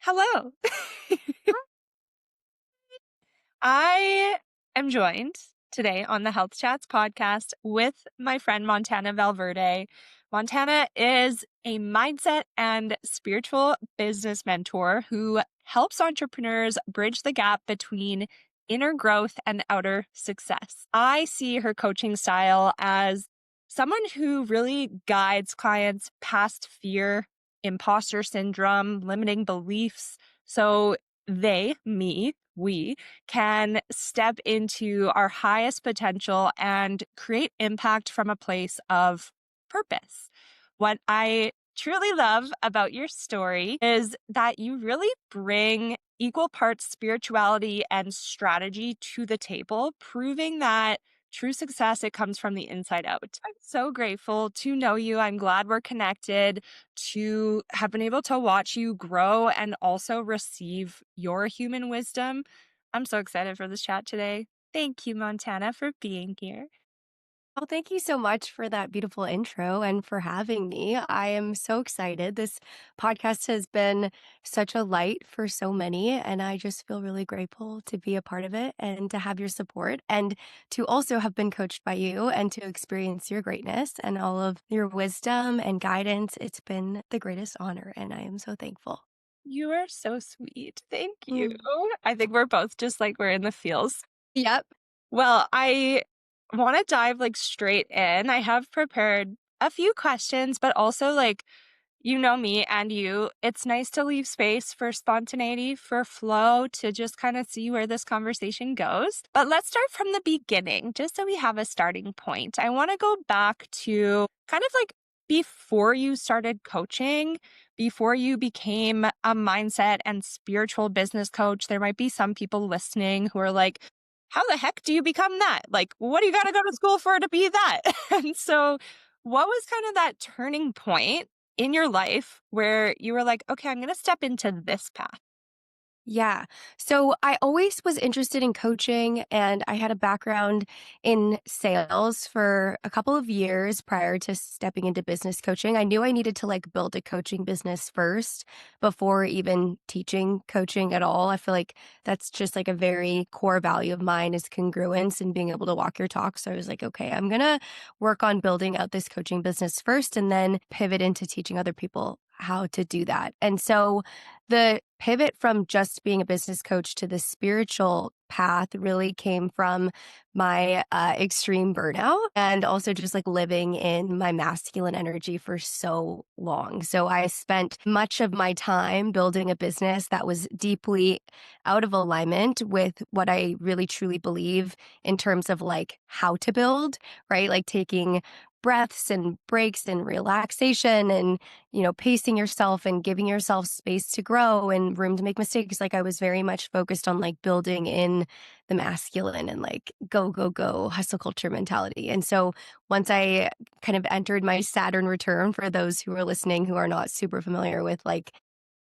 Hello. I am joined today on the Health Chats podcast with my friend Montana Valverde. Montana is a mindset and spiritual business mentor who helps entrepreneurs bridge the gap between inner growth and outer success. I see her coaching style as someone who really guides clients past fear, imposter syndrome, limiting beliefs. So we can step into our highest potential and create impact from a place of purpose. What I truly love about your story is that you really bring equal parts spirituality and strategy to the table, proving that true success it comes from the inside out. I'm so grateful to know you. I'm glad we're connected, to have been able to watch you grow and also receive your human wisdom. I'm so excited for this chat today. Thank you, Montana, for being here. Well, thank you so much for that beautiful intro and for having me. I am so excited. This podcast has been such a light for so many, and I just feel really grateful to be a part of it and to have your support and to also have been coached by you and to experience your greatness and all of your wisdom and guidance. It's been the greatest honor, and I am so thankful. You are so sweet. Thank you. Mm. I think we're both just like we're in the feels. Yep. Well, I want to dive like straight in. I have prepared a few questions, but also like you know me and you, it's nice to leave space for spontaneity, for flow, to just kind of see where this conversation goes. But let's start from the beginning, just so we have a starting point. I want to go back to kind of like before you started coaching, before you became a mindset and spiritual business coach. There might be some people listening who are like, how the heck do you become that? Like, what do you got to go to school for to be that? And so, what was kind of that turning point in your life where you were like, okay, I'm going to step into this path? Yeah. So I always was interested in coaching, and I had a background in sales for a couple of years prior to stepping into business coaching. I knew I needed to like build a coaching business first before even teaching coaching at all. I feel like that's just like a very core value of mine is congruence and being able to walk your talk. So I was like, okay, I'm going to work on building out this coaching business first and then pivot into teaching other people how to do that. And so the pivot from just being a business coach to the spiritual path really came from my extreme burnout and also just like living in my masculine energy for so long. So I spent much of my time building a business that was deeply out of alignment with what I really truly believe in terms of like how to build, right? Like taking breaths and breaks and relaxation and pacing yourself and giving yourself space to grow and room to make mistakes. Like I was very much focused on like building in the masculine and like go, go, go hustle culture mentality. And so once I kind of entered my Saturn return, for those who are listening who are not super familiar with like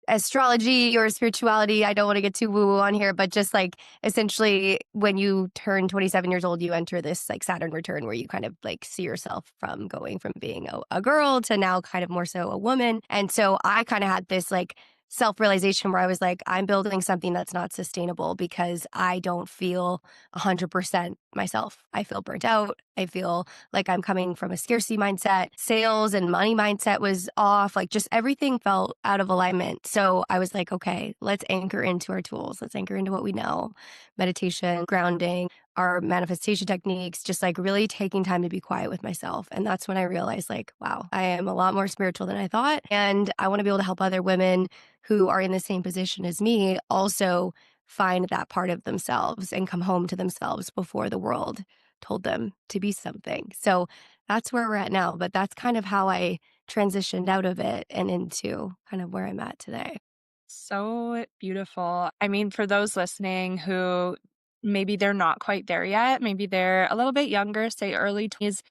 astrology or spirituality. I don't want to get too woo woo on here, but just like essentially when you turn 27 years old, you enter this like Saturn return where you kind of like see yourself from going from being a girl to now kind of more so a woman. And so I kind of had this like self realization where I was like, I'm building something that's not sustainable because I don't feel 100% myself. I feel burnt out. I feel like I'm coming from a scarcity mindset. Sales and money mindset was off. Like just everything felt out of alignment. So I was like, okay, let's anchor into our tools. Let's anchor into what we know: meditation, grounding, our manifestation techniques, just like really taking time to be quiet with myself. And that's when I realized, like, wow, I am a lot more spiritual than I thought. And I want to be able to help other women who are in the same position as me also find that part of themselves and come home to themselves before the world told them to be something. So that's where we're at now. But that's kind of how I transitioned out of it and into kind of where I'm at today. So beautiful. I mean, for those listening who maybe they're not quite there yet, maybe they're a little bit younger, say early 20s,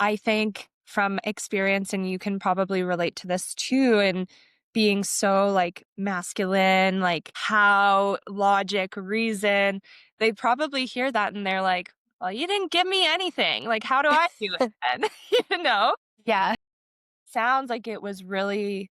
I think from experience, and you can probably relate to this too, and being so like masculine, like how logic, reason, they probably hear that and they're like, well, you didn't give me anything. Like, how do I do it then? You know? Yeah. Sounds like it was really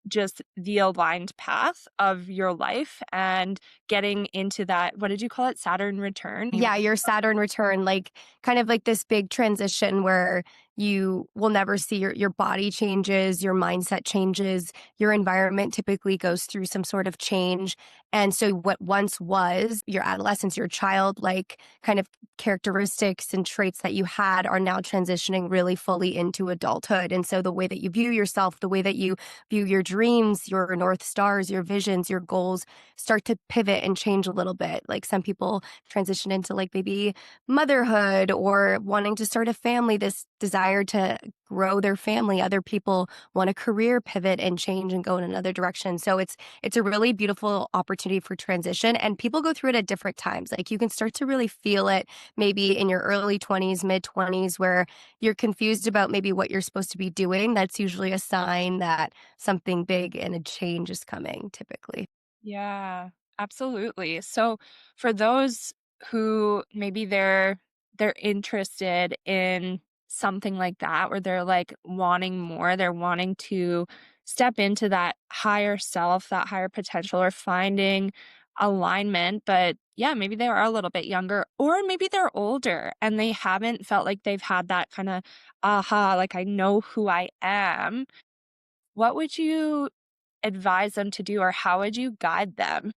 just the aligned path of your life and getting into that, what did you call it? Saturn return? Yeah, your Saturn return, like, kind of like this big transition where you will never see your body changes, your mindset changes, your environment typically goes through some sort of change. And so what once was your adolescence, your childlike kind of characteristics and traits that you had are now transitioning really fully into adulthood. And so the way that you view yourself, the way that you view your dreams, your North Stars, your visions, your goals start to pivot and change a little bit. Like some people transition into like maybe motherhood or wanting to start a family, this desire to grow their family. Other people want a career pivot and change and go in another direction. So it's a really beautiful opportunity for transition, and people go through it at different times. Like you can start to really feel it maybe in your early 20s, mid 20s where you're confused about maybe what you're supposed to be doing. That's usually a sign that something big and a change is coming typically. Yeah, absolutely. So for those who maybe they're interested in something like that, where they're like wanting more, they're wanting to step into that higher self, that higher potential, or finding alignment, but yeah, maybe they are a little bit younger, or maybe they're older and they haven't felt like they've had that kind of aha, like I know who I am. What would you advise them to do, or how would you guide them?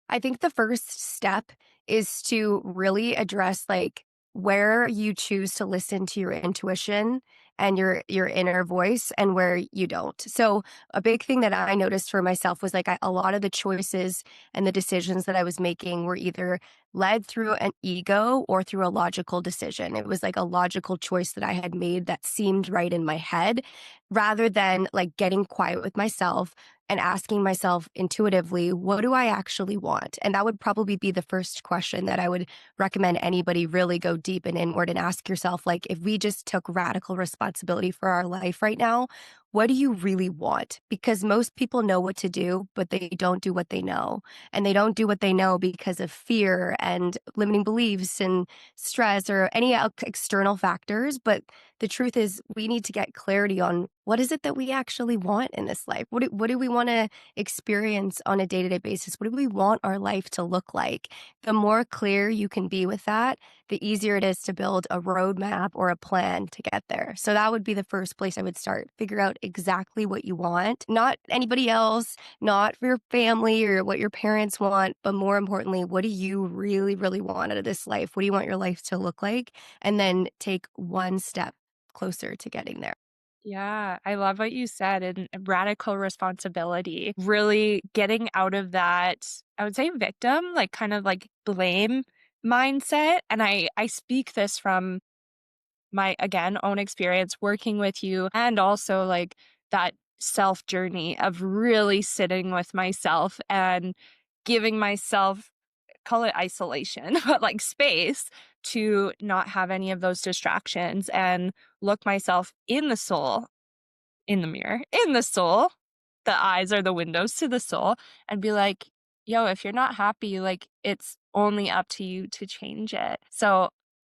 I think the first step is to really address like where you choose to listen to your intuition and your inner voice and where you don't. So a big thing that I noticed for myself was like a lot of the choices and the decisions that I was making were either led through an ego or through a logical decision. It was like a logical choice that I had made that seemed right in my head rather than like getting quiet with myself and asking myself intuitively, what do I actually want? And that would probably be the first question that I would recommend anybody really go deep and inward and ask yourself, like, if we just took radical responsibility for our life right now, what do you really want? Because most people know what to do, but they don't do what they know. And they don't do what they know because of fear and limiting beliefs and stress or any external factors. But the truth is, we need to get clarity on what is it that we actually want in this life? What do we want to experience on a day to day basis? What do we want our life to look like? The more clear you can be with that, the easier it is to build a roadmap or a plan to get there. So that would be the first place I would start. Figure out exactly what you want, not anybody else, not for your family or what your parents want, but more importantly, what do you really, really want out of this life? What do you want your life to look like? And then take one step closer to getting there. Yeah, I love what you said, and radical responsibility. Really getting out of that, I would say victim, like kind of like blame mindset. And I speak this from my, again, own experience working with you, and also like that self journey of really sitting with myself and giving myself, call it isolation, but like space to not have any of those distractions and look myself in the soul, in the mirror, in the soul. The eyes are the windows to the soul, and be like, yo, if you're not happy, like it's only up to you to change it. So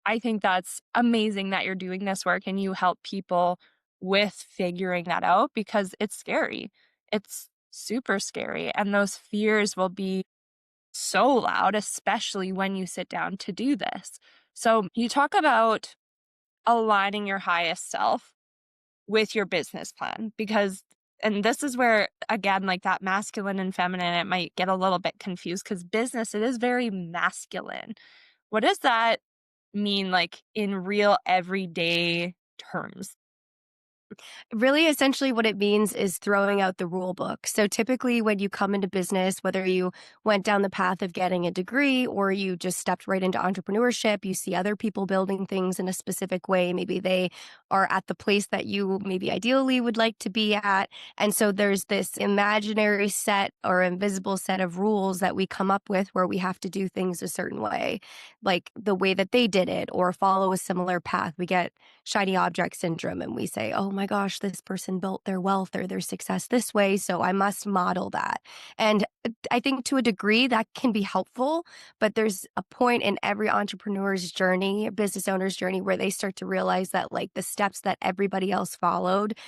I think that's amazing that you're doing this work and you help people with figuring that out, because it's scary. It's super scary. And those fears will be so loud, especially when you sit down to do this. So you talk about aligning your highest self with your business plan, because, and this is where again, like that masculine and feminine, it might get a little bit confused, because business, it is very masculine. What does that mean, like in real everyday terms? Really, essentially, what it means is throwing out the rule book. So, typically, when you come into business, whether you went down the path of getting a degree or you just stepped right into entrepreneurship, you see other people building things in a specific way. Maybe they are at the place that you maybe ideally would like to be at. And so, there's this imaginary set or invisible set of rules that we come up with where we have to do things a certain way, like the way that they did it or follow a similar path. We get shiny object syndrome and we say, oh my gosh, this person built their wealth or their success this way, so I must model that. And I think to a degree that can be helpful, but there's a point in every entrepreneur's journey, business owner's journey, where they start to realize that like the steps that everybody else followed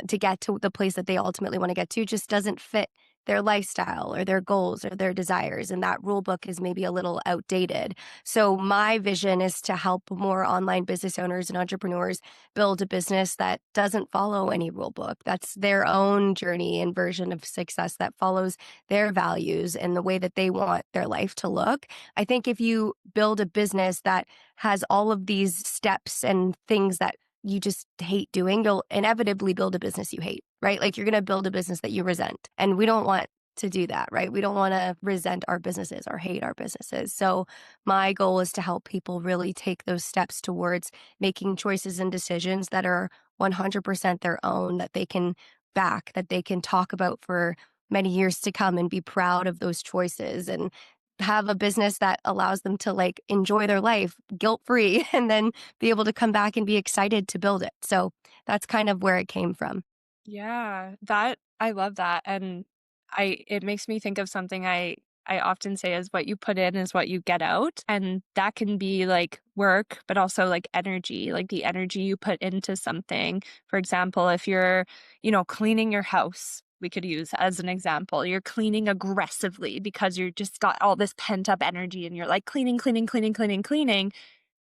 to get to the place that they ultimately want to get to just doesn't fit their lifestyle or their goals or their desires. And that rule book is maybe a little outdated. So, my vision is to help more online business owners and entrepreneurs build a business that doesn't follow any rule book. That's their own journey and version of success that follows their values and the way that they want their life to look. I think if you build a business that has all of these steps and things that you just hate doing, you'll inevitably build a business you hate, right? Like you're going to build a business that you resent. And we don't want to do that, right? We don't want to resent our businesses or hate our businesses. So, my goal is to help people really take those steps towards making choices and decisions that are 100% their own, that they can back, that they can talk about for many years to come and be proud of those choices and have a business that allows them to like enjoy their life guilt free and then be able to come back and be excited to build it. So that's kind of where it came from. Yeah, that I love that, and I it makes me think of something I often say is what you put in is what you get out, and that can be like work, but also like energy, like the energy you put into something. For example, if you're, cleaning your house, we could use as an example. You're cleaning aggressively because you're just got all this pent up energy and you're like cleaning, cleaning, cleaning, cleaning, cleaning.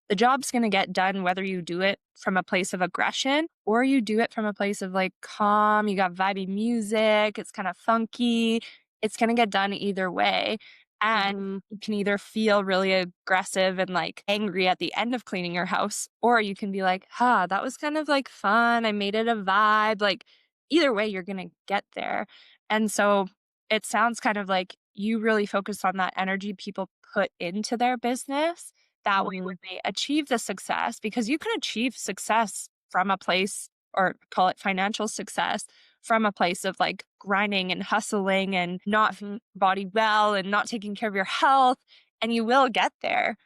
The job's gonna get done whether you do it from a place of aggression or you do it from a place of, like, calm, you got vibey music, it's kinda funky. It's gonna get done either way, and Hmm. you can either feel really aggressive and, like, angry at the end of cleaning your house, or you can be like, "Huh, that was kind of, like, fun, I made it a vibe," like, either way, you're gonna get there, and so it sounds kind of like you really focus on that energy people put into their business. That way, when Hmm. they achieve the success, because you can achieve success from a place or call it financial success from a place of like grinding and hustling and not Hmm. body well and not taking care of your health. And you will get there.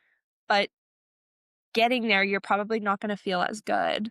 But getting there, you're probably not going to feel as good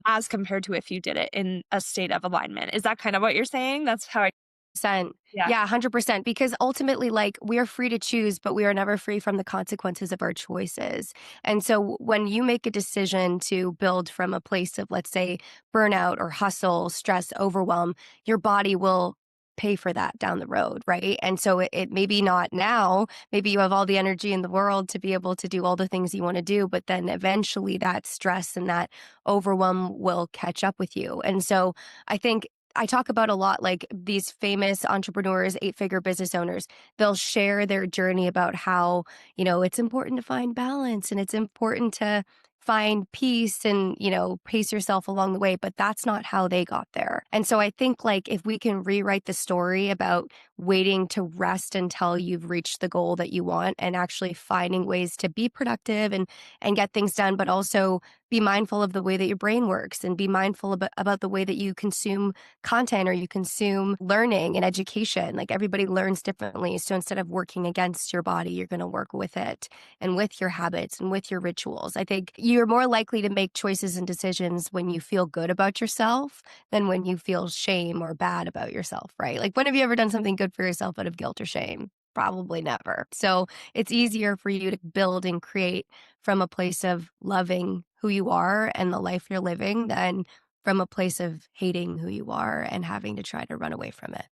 as compared to if you did it in a state of alignment. Is that kind of what you're saying? That's how I, Percent. yeah. Yeah, 100%. Because ultimately, like, we are free to choose, but we are never free from the consequences of our choices. And so, when you make a decision to build from a place of, let's say, burnout or hustle, stress, overwhelm, your body will pay for that down the road, right? And so, it maybe not now, maybe you have all the energy in the world to be able to do all the things you want to do, but then eventually that stress and that overwhelm will catch up with you. And so, I think I talk about a lot like these famous entrepreneurs, eight-figure business owners. They'll share their journey about how, it's important to find balance and it's important to find peace and, pace yourself along the way, but that's not how they got there. And so I think like if we can rewrite the story about waiting to rest until you've reached the goal that you want and actually finding ways to be productive and get things done, but also be mindful of the way that your brain works and be mindful about the way that you consume content or you consume learning and education. Like everybody learns differently. So instead of working against your body, you're going to work with it and with your habits and with your rituals. I think you're more likely to make choices and decisions when you feel good about yourself than when you feel shame or bad about yourself, right? Like, when have you ever done something good for yourself out of guilt or shame? Probably never. So it's easier for you to build and create from a place of loving who you are and the life you're living than from a place of hating who you are and having to try to run away from it.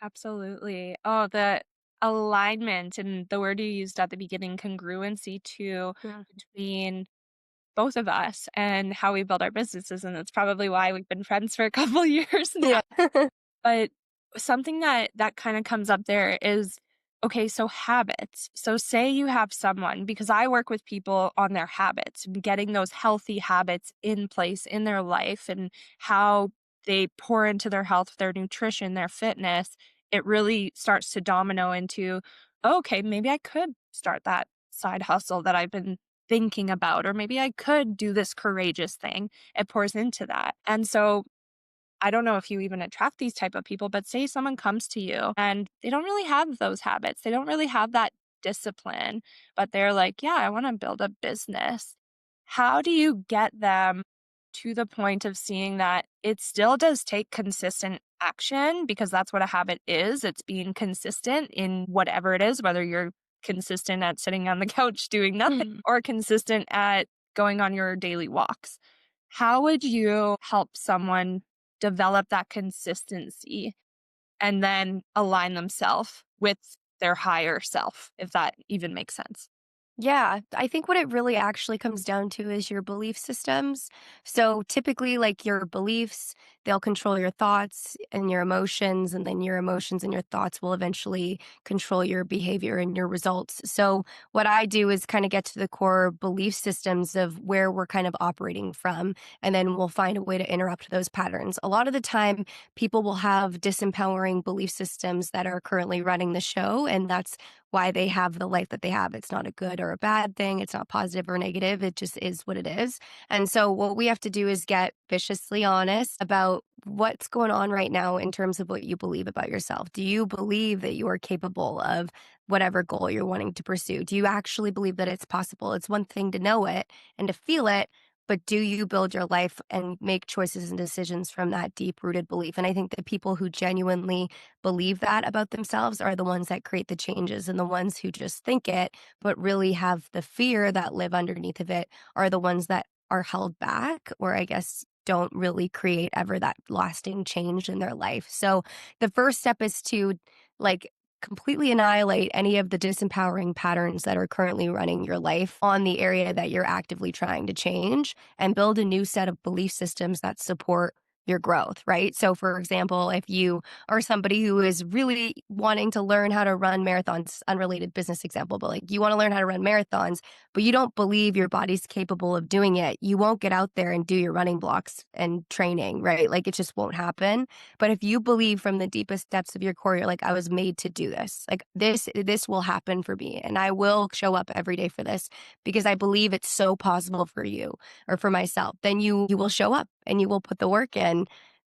Absolutely. Oh, the alignment and the word you used at the beginning, congruency too, Yeah. between both of us and how we build our businesses. And that's probably why we've been friends for a couple years now. Yeah. But something that kind of comes up there is, okay, so habits. So say you have someone, because I work with people on their habits and getting those healthy habits in place in their life and how they pour into their health, their nutrition, their fitness. It really starts to domino into, okay, maybe I could start that side hustle that I've been thinking about, or maybe I could do this courageous thing. It pours into that. And so I don't know if you even attract these type of people, but say someone comes to you and they don't really have those habits. They don't really have that discipline, but they're like, "Yeah, I want to build a business." How do you get them to the point of seeing that it still does take consistent action because that's what a habit is. It's being consistent in whatever it is, whether you're consistent at sitting on the couch doing nothing Mhm. or consistent at going on your daily walks. How would you help someone develop that consistency and then align themselves with their higher self, if that even makes sense? Yeah, I think what it really actually comes down to is your belief systems. So typically, like your beliefs, they'll control your thoughts and your emotions, and then your emotions and your thoughts will eventually control your behavior and your results. So, what I do is kind of get to the core belief systems of where we're kind of operating from, and then we'll find a way to interrupt those patterns. A lot of the time, people will have disempowering belief systems that are currently running the show, and that's why they have the life that they have. It's not a good or a bad thing. It's not positive or negative. It just is what it is. And so, what we have to do is get viciously honest about what's going on right now in terms of what you believe about yourself. Do you believe that you are capable of whatever goal you're wanting to pursue? Do you actually believe that it's possible? It's one thing to know it and to feel it. But do you build your life and make choices and decisions from that deep rooted belief? And I think that people who genuinely believe that about themselves are the ones that create the changes, and the ones who just think it but really have the fear that live underneath of it are the ones that are held back, or I guess don't really create ever that lasting change in their life. So the first step is to like completely annihilate any of the disempowering patterns that are currently running your life on the area that you're actively trying to change, and build a new set of belief systems that support your growth, right? So, for example, if you are somebody who is really wanting to learn how to run marathons, unrelated business example, but like you want to learn how to run marathons, but you don't believe your body's capable of doing it, you won't get out there and do your running blocks and training, right? Like it just won't happen. But if you believe from the deepest depths of your core, you're like, I was made to do this. Like this will happen for me, and I will show up every day for this because I believe it's so possible for you or for myself. Then you will show up and you will put the work in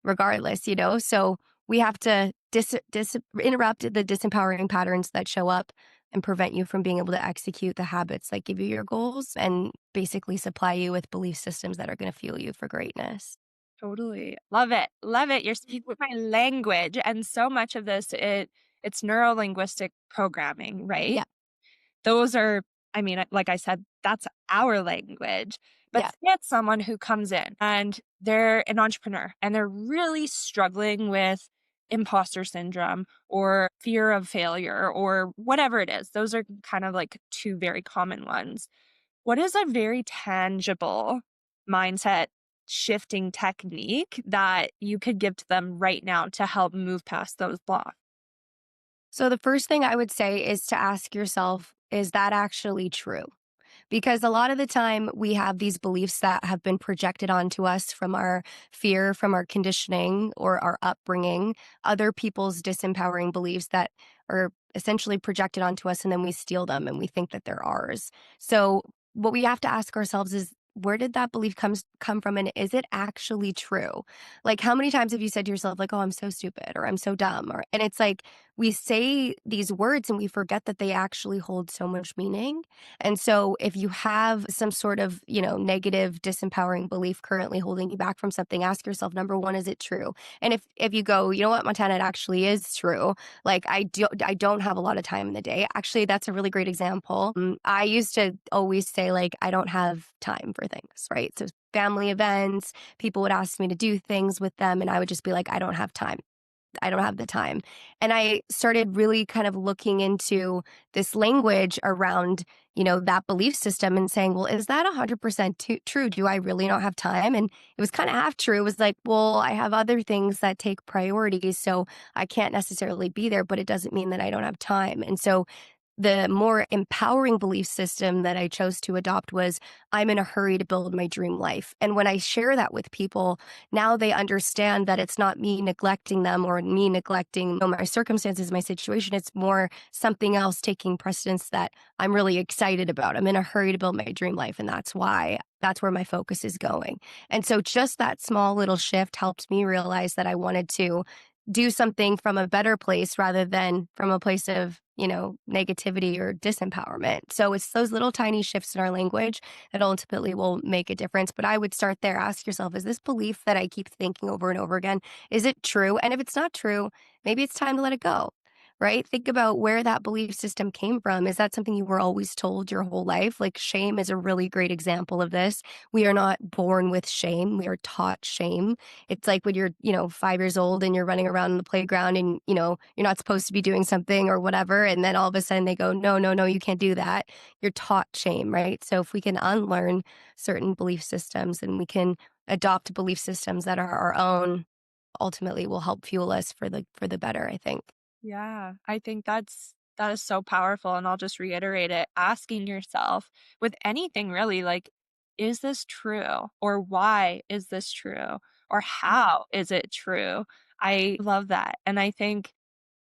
regardless, you know? So we have to interrupt the disempowering patterns that show up and prevent you from being able to execute the habits that give you your goals, and basically supply you with belief systems that are going to fuel you for greatness. Totally. Love it. Love it. You're speaking my language. And so much of this, it's neuro-linguistic programming, right? Yeah. Those are, I mean, like I said, that's our language. But Yeah. say it's someone who comes in and they're an entrepreneur and they're really struggling with imposter syndrome or fear of failure or whatever it is. Those are kind of like two very common ones. What is a very tangible mindset shifting technique that you could give to them right now to help move past those blocks? So the first thing I would say is to ask yourself, is that actually true? Because a lot of the time we have these beliefs that have been projected onto us from our fear, from our conditioning or our upbringing, other people's disempowering beliefs that are essentially projected onto us, and then we steal them and we think that they're ours. So what we have to ask ourselves is, where did that belief come from, and is it actually true? Like, how many times have you said to yourself like, oh, I'm so stupid, or I'm so dumb, or and it's like we say these words and we forget that they actually hold so much meaning. And so if you have some sort of, negative, disempowering belief currently holding you back from something, ask yourself, number one, is it true? And if you go, you know what, Montana, it actually is true. Like I don't have a lot of time in the day. Actually, that's a really great example. I used to always say like I don't have time for things, right? So family events, people would ask me to do things with them, and I would just be like, I don't have time. I don't have the time. And I started really kind of looking into this language around, that belief system and saying, well, is that 100% true? Do I really not have time? And it was kind of half true. It was like, well, I have other things that take priority. So I can't necessarily be there, but it doesn't mean that I don't have time. And so the more empowering belief system that I chose to adopt was, I'm in a hurry to build my dream life. And when I share that with people, now they understand that it's not me neglecting them or me neglecting my circumstances, my situation. It's more something else taking precedence that I'm really excited about. I'm in a hurry to build my dream life. And that's where my focus is going. And so just that small little shift helped me realize that I wanted to do something from a better place rather than from a place of, negativity or disempowerment. So it's those little tiny shifts in our language that ultimately will make a difference. But I would start there. Ask yourself, is this belief that I keep thinking over and over again, is it true? And if it's not true, maybe it's time to let it go. Right? Think about where that belief system came from. Is that something you were always told your whole life? Like shame is a really great example of this. We are not born with shame. We are taught shame. It's like when you're, 5 years old and you're running around in the playground and, you're not supposed to be doing something or whatever. And then all of a sudden they go, no, no, no, you can't do that. You're taught shame, right? So if we can unlearn certain belief systems and we can adopt belief systems that are our own, ultimately will help fuel us for the better, I think. Yeah, I think that is so powerful, and I'll just reiterate it, asking yourself with anything really, like, "Is this true?" Or "Why is this true?" Or "How is it true?" I love that, and I think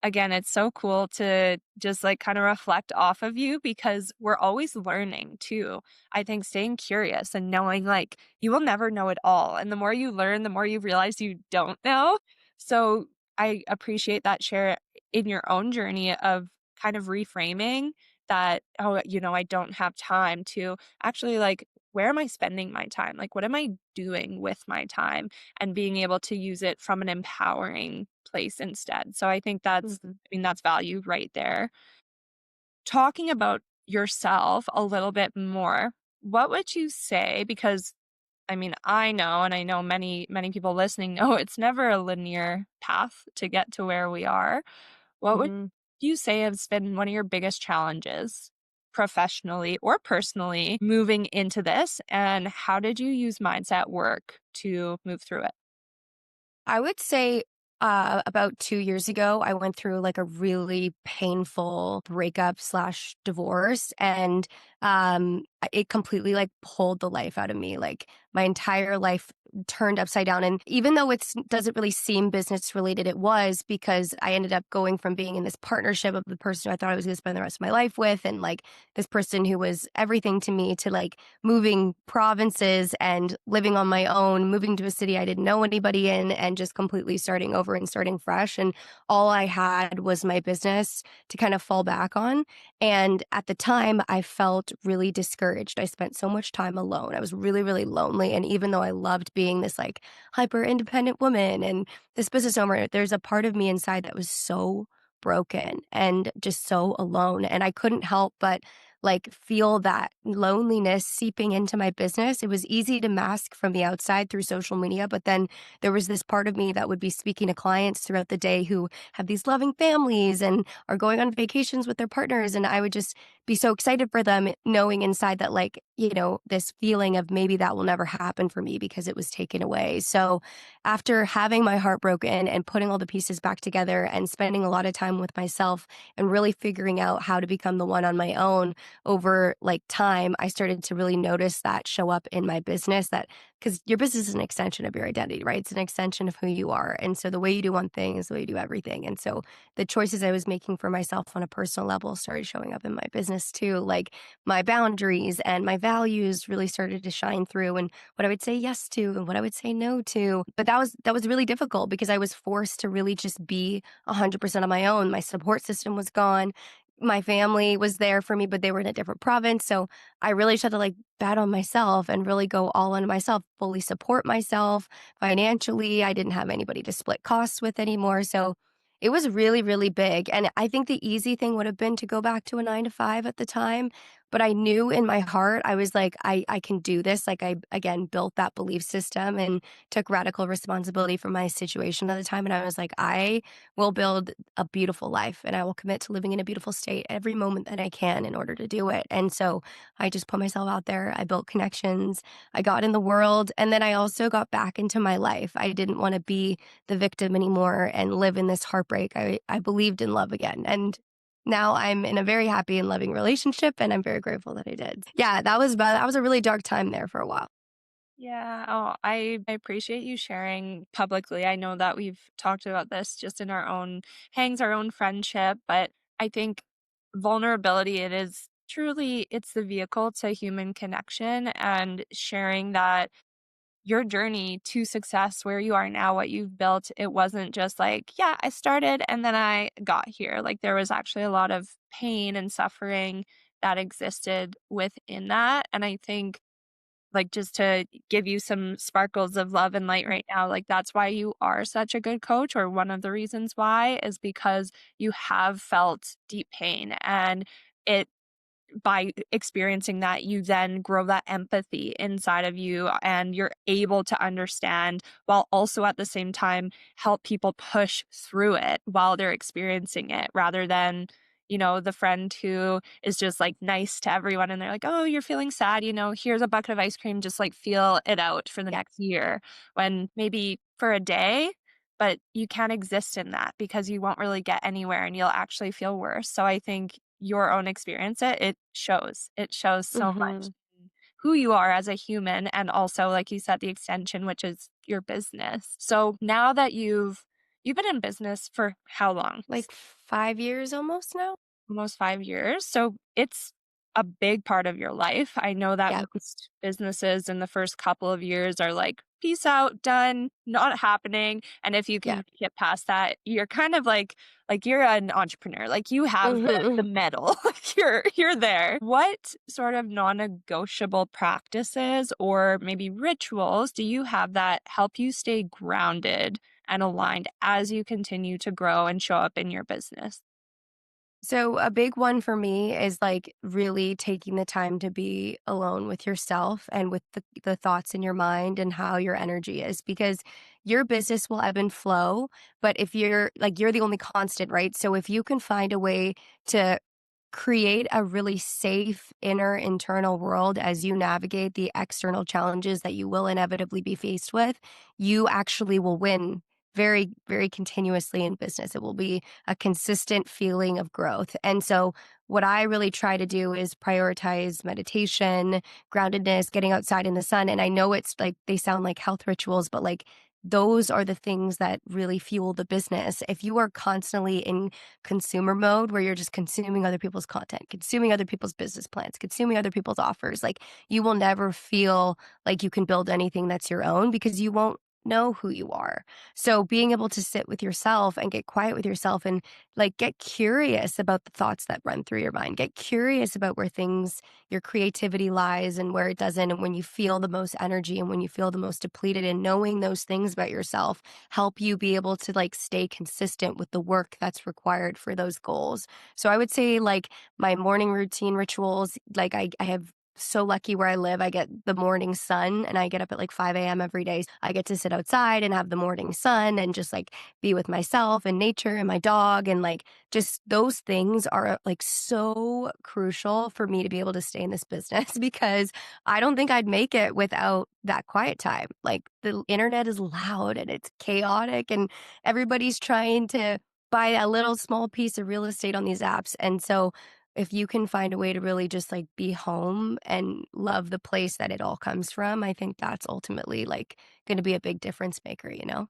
again, it's so cool to just like kind of reflect off of you because we're always learning too. I think staying curious and knowing like you will never know it all. And the more you learn, the more you realize you don't know. So I appreciate that share in your own journey of kind of reframing that, oh, I don't have time to actually like, where am I spending my time? Like, what am I doing with my time? And being able to use it from an empowering place instead. So I think Mhm. that's value right there. Talking about yourself a little bit more, what would you say? Because I know, and I know many, many people listening know it's never a linear path to get to where we are. What would Mhm. you say has been one of your biggest challenges professionally or personally moving into this? And how did you use mindset work to move through it? I would say, about 2 years ago, I went through, like, a really painful breakup/divorce, and, it completely, like, pulled the life out of me, like, my entire life turned upside down, and even though it's doesn't really seem business related, it was because I ended up going from being in this partnership of the person who I thought I was gonna spend the rest of my life with, and, like, this person who was everything to me to, like, moving provinces and living on my own, moving to a city I didn't know anybody in, and just completely starting over and starting fresh. And all I had was my business to kind of fall back on. And at the time, I felt really discouraged. I spent so much time alone. I was really, really lonely. And even though I loved being this like hyper independent woman and this business owner, there's a part of me inside that was so broken and just so alone. And I couldn't help but like feel that loneliness seeping into my business. It was easy to mask from the outside through social media, but then there was this part of me that would be speaking to clients throughout the day who have these loving families and are going on vacations with their partners. And I would just be so excited for them, knowing inside that, like, this feeling of maybe that will never happen for me because it was taken away. So, after having my heart broken and putting all the pieces back together and spending a lot of time with myself and really figuring out how to become the one on my own, over like time, I started to really notice that show up in my business that because your business is an extension of your identity, right? It's an extension of who you are. And so the way you do one thing is the way you do everything. And so the choices I was making for myself on a personal level started showing up in my business too. Like my boundaries and my values really started to shine through and what I would say yes to and what I would say no to. But that was really difficult because I was forced to really just be 100% on my own. My support system was gone. My family was there for me, but they were in a different province, so I really just had to, like, bet on myself and really go all into myself, fully support myself financially. I didn't have anybody to split costs with anymore, so it was really, really big, and I think the easy thing would have been to go back to a 9 to 5 at the time, but I knew in my heart, I was like, I can do this." Like, I, again, built that belief system and took radical responsibility for my situation at the time, and I was like, "I will build a beautiful life and I will commit to living in a beautiful state every moment that I can in order to do it." And so I just put myself out there. I built connections. I got in the world. And then I also got back into my life. I didn't want to be the victim anymore and live in this heartbreak. I believed in love again. And now I'm in a very happy and loving relationship. And I'm very grateful that I did. Yeah, that was a really dark time there for a while. Yeah. Oh, I appreciate you sharing publicly. I know that we've talked about this just in our own hangs, our own friendship, but I think vulnerability, it is truly it's the vehicle to human connection and sharing that your journey to success where you are now, what you've built, it wasn't just like, yeah, I started and then I got here. Like there was actually a lot of pain and suffering that existed within that. And I think like just to give you some sparkles of love and light right now, like that's why you are such a good coach, or one of the reasons why is because you have felt deep pain and it by experiencing that, you then grow that empathy inside of you and you're able to understand while also at the same time help people push through it while they're experiencing it rather than, the friend who is just like nice to everyone and they're like, oh, you're feeling sad, here's a bucket of ice cream, just like feel it out for the Yeah. next year when maybe for a day. But you can't exist in that because you won't really get anywhere and you'll actually feel worse. So I think your own experience it shows. It shows so much Mhm. in who you are as a human and also, like you said, the extension, which is your business. So now that you've been in business for how long? Like 5 years almost now? Almost 5 years, so it's a big part of your life. I know that Yeah. most businesses in the first couple of years are like, "Peace out, done, not happening," and if you Yeah. can get past that, you're kind of like you're an entrepreneur, like you have the Mhm. medal, like you're there. What sort of non-negotiable practices or maybe rituals do you have that help you stay grounded and aligned as you continue to grow and show up in your business? So a big one for me is like really taking the time to be alone with yourself and with the thoughts in your mind and how your energy is because your business will ebb and flow. But if you're the only constant, right? So if you can find a way to create a really safe inner internal world as you navigate the external challenges that you will inevitably be faced with, you actually will win very, very continuously in business. It will be a consistent feeling of growth. And so, what I really try to do is prioritize meditation, groundedness, getting outside in the sun. And I know it's like they sound like health rituals, but like those are the things that really fuel the business. If you are constantly in consumer mode where you're just consuming other people's content, consuming other people's business plans, consuming other people's offers, like you will never feel like you can build anything that's your own because you won't know who you are. So being able to sit with yourself and get quiet with yourself and like get curious about the thoughts that run through your mind, get curious about where things, your creativity lies and where it doesn't. And when you feel the most energy and when you feel the most depleted, and knowing those things about yourself help you be able to like stay consistent with the work that's required for those goals. So I would say like my morning routine rituals, like I have so lucky where I live. I get the morning sun and I get up at like 5 a.m. every day. I get to sit outside and have the morning sun and just like be with myself and nature and my dog. And like just those things are like so crucial for me to be able to stay in this business because I don't think I'd make it without that quiet time. Like the internet is loud and it's chaotic and everybody's trying to buy a little small piece of real estate on these apps. And so if you can find a way to really just like be home and love the place that it all comes from, I think that's ultimately like going to be a big difference maker, you know?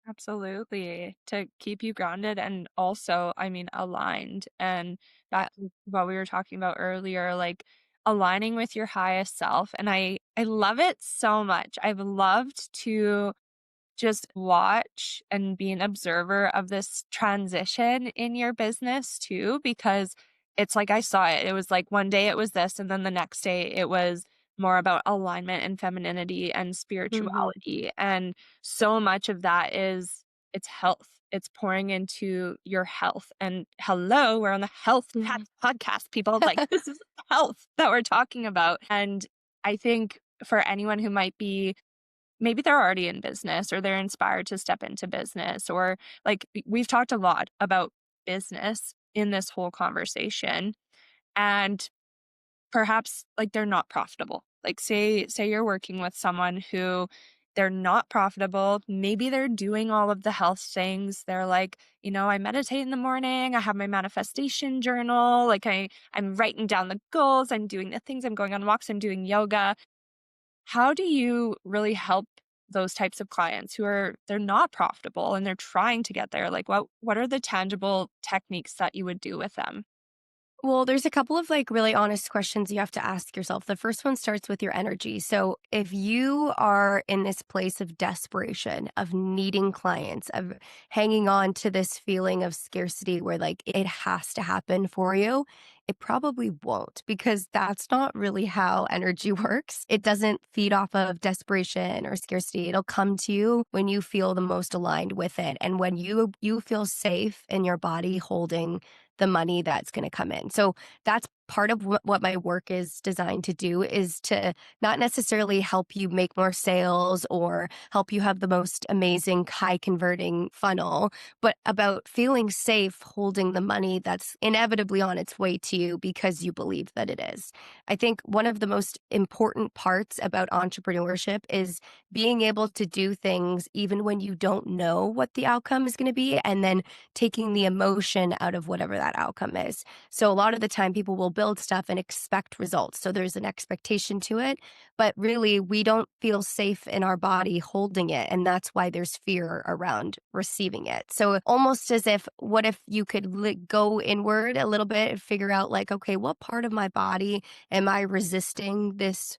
Absolutely. To keep you grounded and also, I mean, aligned. And Yeah. back to what we were talking about earlier, like aligning with your highest self. And I love it so much. I've loved to just watch and be an observer of this transition in your business too, because it's like I saw it. It was like one day it was this, and then the next day it was more about alignment and femininity and Hmm. spirituality. And so much of that is it's health. It's pouring into your health. And hello, we're on the health Hmm. podcast, people. Like this is health that we're talking about. And I think for anyone who might be maybe they're already in business or they're inspired to step into business or like we've talked a lot about business in this whole conversation and perhaps like they're not profitable. Like say you're working with someone who they're not profitable. Maybe they're doing all of the health things. They're like, I meditate in the morning, I have my manifestation journal, like I'm writing down the goals, I'm doing the things, I'm going on walks, I'm doing yoga. How do you really help those types of clients who are they're not profitable and they're trying to get there? Like what are the tangible techniques that you would do with them? Well, there's a couple of like really honest questions you have to ask yourself. The first one starts with your energy. So, if you are in this place of desperation, of needing clients, of hanging on to this feeling of scarcity where like it has to happen for you, it probably won't because that's not really how energy works. It doesn't feed off of desperation or scarcity. It'll come to you when you feel the most aligned with it and when you feel safe in your body holding the money that's going to come in. So that's part of what my work is designed to do is to not necessarily help you make more sales or help you have the most amazing high converting funnel, but about feeling safe holding the money that's inevitably on its way to you because you believe that it is. I think one of the most important parts about entrepreneurship is being able to do things even when you don't know what the outcome is going to be and then taking the emotion out of whatever that outcome is. So a lot of the time people will build stuff and expect results. So there's an expectation to it, but really we don't feel safe in our body holding it. And that's why there's fear around receiving it. So almost as if, what if you could go inward a little bit and figure out like, okay, what part of my body am I resisting this?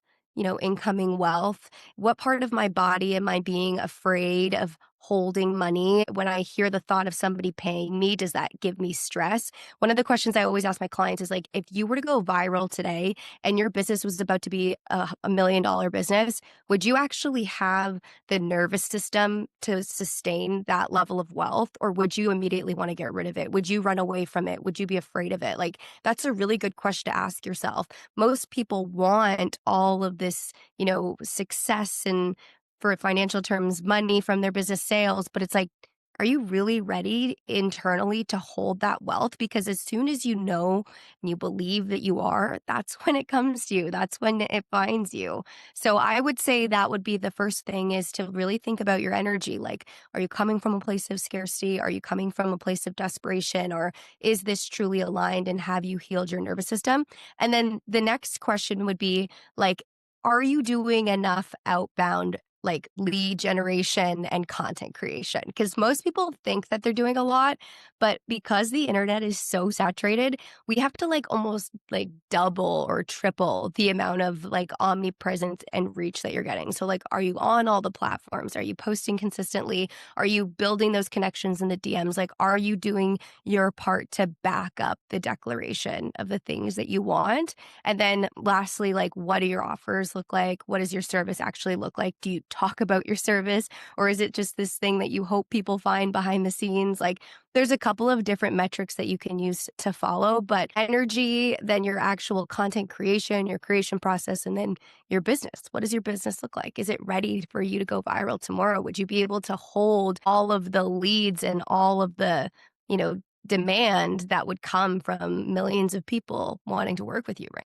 Incoming wealth. What part of my body am I being afraid of holding money? When I hear the thought of somebody paying me, does that give me stress? One of the questions I always ask my clients is like, if you were to go viral today and your business was about to be $1 million business, would you actually have the nervous system to sustain that level of wealth? Or would you immediately want to get rid of it? Would you run away from it? Would you be afraid of it? Like, that's a really good question to ask yourself. Most people want all of this, success and for financial terms, money from their business sales, but it's like, are you really ready internally to hold that wealth? Because as soon as you know and you believe that you are, that's when it comes to you. That's when it finds you. So I would say that would be the first thing is to really think about your energy. Like, are you coming from a place of scarcity? Are you coming from a place of desperation? Or is this truly aligned and have you healed your nervous system? And then the next question would be like, are you doing enough outbound like lead generation and content creation? Because most people think that they're doing a lot, but because the internet is so saturated, we have to like almost like double or triple the amount of like omnipresence and reach that you're getting. So, like, are you on all the platforms? Are you posting consistently? Are you building those connections in the DMs? Like, are you doing your part to back up the declaration of the things that you want? And then lastly, like, what do your offers look like? What does your service actually look like? Do you talk about your service or is it just this thing that you hope people find behind the scenes? Like, there's a couple of different metrics that you can use to follow, but energy, then your actual content creation, your creation process, and then your business. What does your business look like? Is it ready for you to go viral tomorrow? Would you be able to hold all of the leads and all of the, you know, demand that would come from millions of people wanting to work with you, right?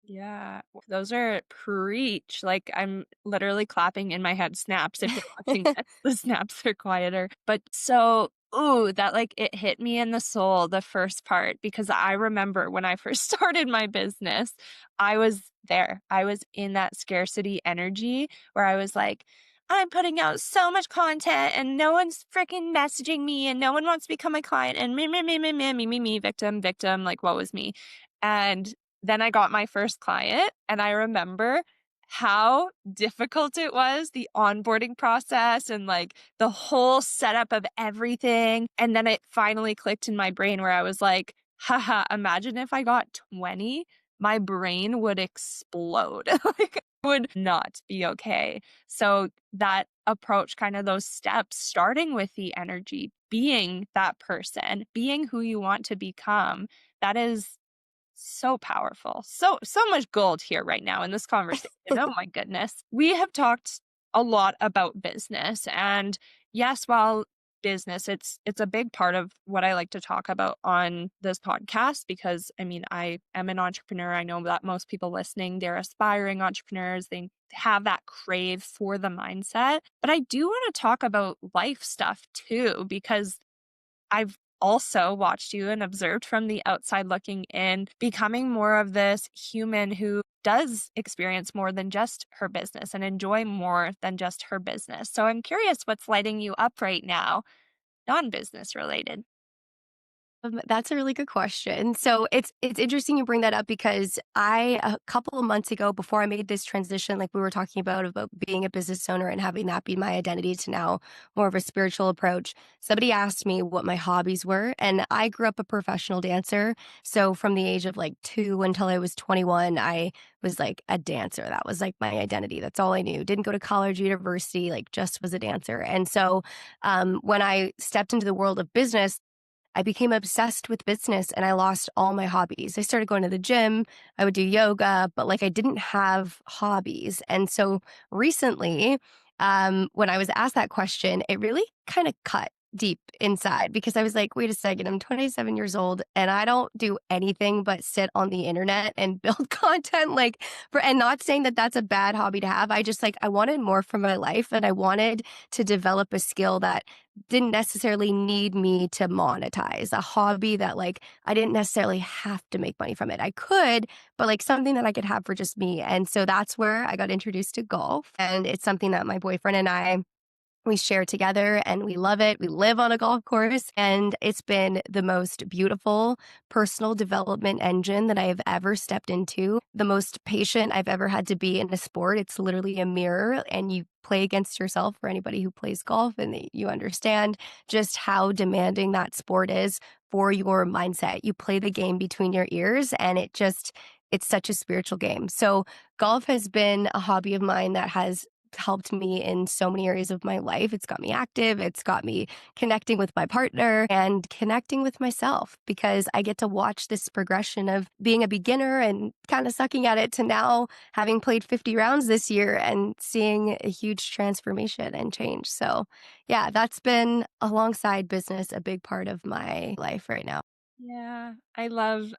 Yeah, those are preach. Like, I'm literally clapping in my head. Snaps if you're watching this. The snaps are quieter. But so, ooh, that like it hit me in the soul, the first part, because I remember when I first started my business, I was there. I was in that scarcity energy where I was like, I'm putting out so much content and no one's freaking messaging me and no one wants to become my client and me, victim, victim, like what was me? And then I got my first client, and I remember how difficult it was, the onboarding process and like the whole setup of everything. And then it finally clicked in my brain where I was like, haha, imagine if I got 20, my brain would explode. Like, I would not be okay. So, that approach, kind of those steps, starting with the energy, being that person, being who you want to become, that is so powerful. So much gold here right now in this conversation. Oh my goodness. We have talked a lot about business and yes, while business it's a big part of what I like to talk about on this podcast because I mean, I am an entrepreneur. I know that most people listening, they're aspiring entrepreneurs. They have that crave for the mindset. But I do want to talk about life stuff too because I've also watched you and observed from the outside looking in, becoming more of this human who does experience more than just her business and enjoy more than just her business. So I'm curious what's lighting you up right now, non business related. That's a really good question. So it's interesting you bring that up because a couple of months ago, before I made this transition, like we were talking about being a business owner and having that be my identity to now more of a spiritual approach, somebody asked me what my hobbies were, and I grew up a professional dancer. So from the age of like 2 until I was 21, I was like a dancer. That was like my identity. That's all I knew. Didn't go to college, university, like just was a dancer. And so when I stepped into the world of business, I became obsessed with business and I lost all my hobbies. I started going to the gym, I would do yoga, but like I didn't have hobbies. And so recently, when I was asked that question, it really kind of cut deep inside because I was like, wait a second, I'm 27 years old and I don't do anything but sit on the internet and build content and not saying that that's a bad hobby to have. I just like, I wanted more from my life and I wanted to develop a skill that didn't necessarily need me to monetize, a hobby that like I didn't necessarily have to make money from it. I could, but like something that I could have for just me. And so that's where I got introduced to golf. And it's something that my boyfriend and we share together and we love it. We live on a golf course and it's been the most beautiful personal development engine that I have ever stepped into. The most patient I've ever had to be in a sport. It's literally a mirror and you play against yourself for anybody who plays golf and you understand just how demanding that sport is for your mindset. You play the game between your ears and it's such a spiritual game. So golf has been a hobby of mine that has helped me in so many areas of my life. It's got me active, it's got me connecting with my partner and connecting with myself because I get to watch this progression of being a beginner and kind of sucking at it to now having played 50 rounds this year and seeing a huge transformation and change. So, yeah, that's been alongside business a big part of my life right now. Yeah, I love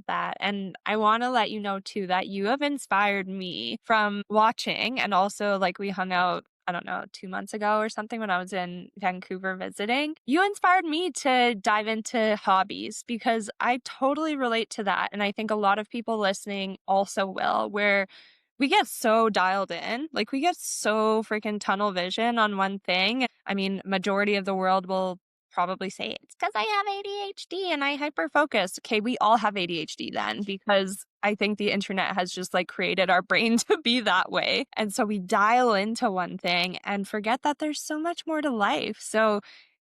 that, and I wanna let you know too that you have inspired me from watching and also, like, we hung out, I don't know, 2 months ago or something when I was in Vancouver visiting. You inspired me to dive into hobbies because I totally relate to that, and I think a lot of people listening also will, where we get so dialed in, like, we get so freaking tunnel vision on one thing. I mean, majority of the world will probably say, "It's because I have ADHD and I hyper focus." Okay, we all have ADHD then because I think the internet has just, like, created our brain to be that way, and so we dial into one thing and forget that there's so much more to life. So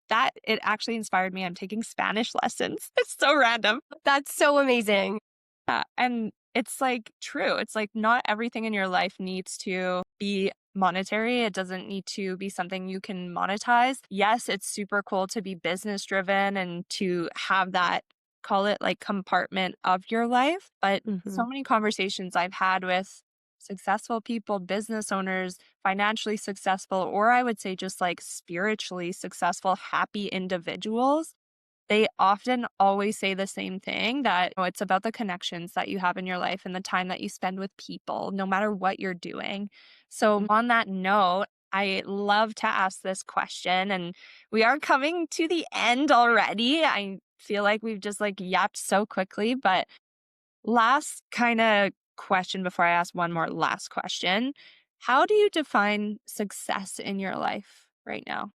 that it actually inspired me. I'm taking Spanish lessons. It's so random. That's so amazing. And it's like true. It's like not everything in your life needs to be monetary. It doesn't need to be something you can monetize. Yes, it's super cool to be business driven and to have that, call it like compartment of your life. But Mhm. so many conversations I've had with successful people, business owners, financially successful, or I would say just like spiritually successful, happy individuals, they often always say the same thing that, it's about the connections that you have in your life and the time that you spend with people, no matter what you're doing. So, on that note, I love to ask this question, and we are coming to the end already. I feel like we've just like yapped so quickly, but last kind of question before I ask one more last question. How do you define success in your life right now?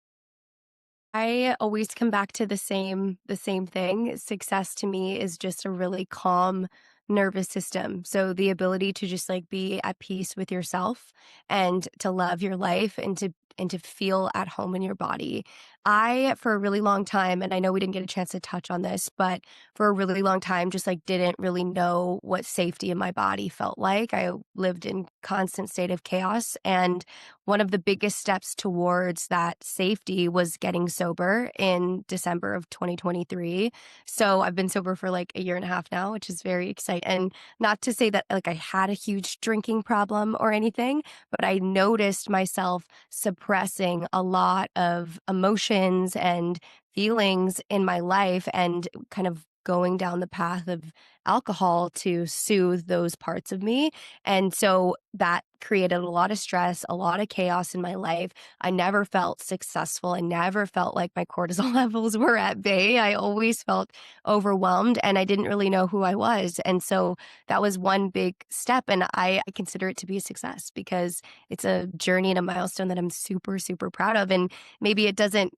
I always come back to the same thing. Success to me is just a really calm nervous system. So the ability to just like be at peace with yourself and to love your life and to feel at home in your body. I for a really long time and I know we didn't get a chance to touch on this, but for a really long time just like didn't really know what safety in my body felt like. I lived in constant state of chaos and one of the biggest steps towards that safety was getting sober in December of 2023. So I've been sober for like a year and a half now, which is very exciting. And not to say that like I had a huge drinking problem or anything, but I noticed myself suppressing a lot of emotions and feelings in my life and kind of going down the path of alcohol to soothe those parts of me. And so that created a lot of stress, a lot of chaos in my life. I never felt successful. I never felt like my cortisol levels were at bay. I always felt overwhelmed and I didn't really know who I was. And so that was one big step. And I consider it to be a success because it's a journey and a milestone that I'm super, super proud of. And maybe it doesn't,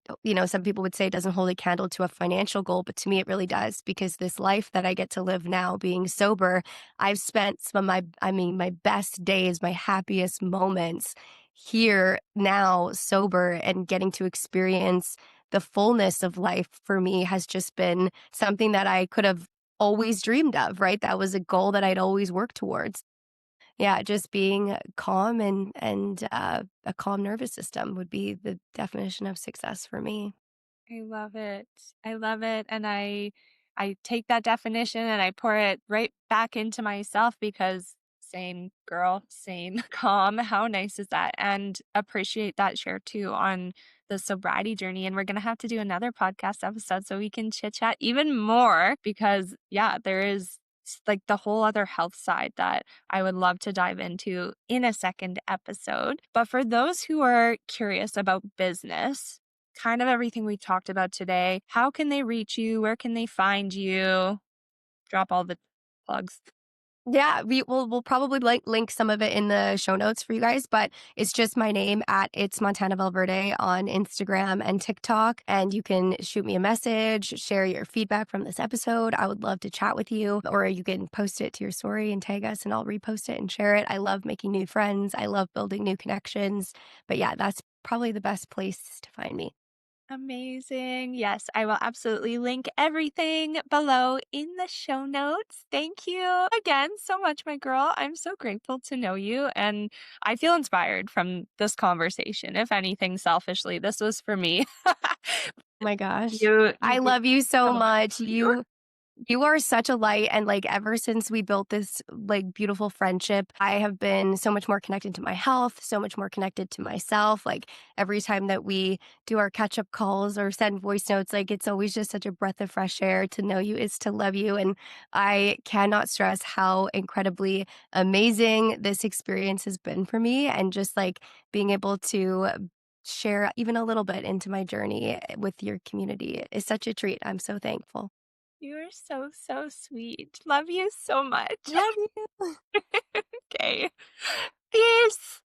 some people would say it doesn't hold a candle to a financial goal, but to me it really does because this life that I get to live now being sober, I've spent some of my best days, my happiest moments here now sober and getting to experience the fullness of life for me has just been something that I could have always dreamed of, right? That was a goal that I'd always worked towards. Yeah, just being calm and a calm nervous system would be the definition of success for me. I love it. I love it, and I take that definition and I pour it right back into myself because same girl, same calm. How nice is that? And appreciate that share too on the sobriety journey. And we're gonna have to do another podcast episode so we can chit chat even more because yeah, there is like the whole other health side that I would love to dive into in a second episode. But for those who are curious about business, kind of everything we talked about today. How can they reach you? Where can they find you? Drop all the plugs. Yeah, we'll probably link some of it in the show notes for you guys, but it's just my name at it's Montana Valverde on Instagram and TikTok. And you can shoot me a message, share your feedback from this episode. I would love to chat with you, or you can post it to your story and tag us and I'll repost it and share it. I love making new friends. I love building new connections. But yeah, that's probably the best place to find me. Amazing. Yes, I will absolutely link everything below in the show notes. Thank you again so much, my girl. I'm so grateful to know you. And I feel inspired from this conversation. If anything, selfishly, this was for me. My gosh. You I gave love you so so much much. value. You are such a light, and, like, ever since we built this, like, beautiful friendship, I have been so much more connected to my health, so much more connected to myself, like, every time that we do our catch-up calls or send voice notes, like, it's always just such a breath of fresh air. To know you is to love you, and I cannot stress how incredibly amazing this experience has been for me, and just, like, being able to share even a little bit into my journey with your community is such a treat. I'm so thankful. You are so, so sweet. Love you so much. Love you. Okay. Peace.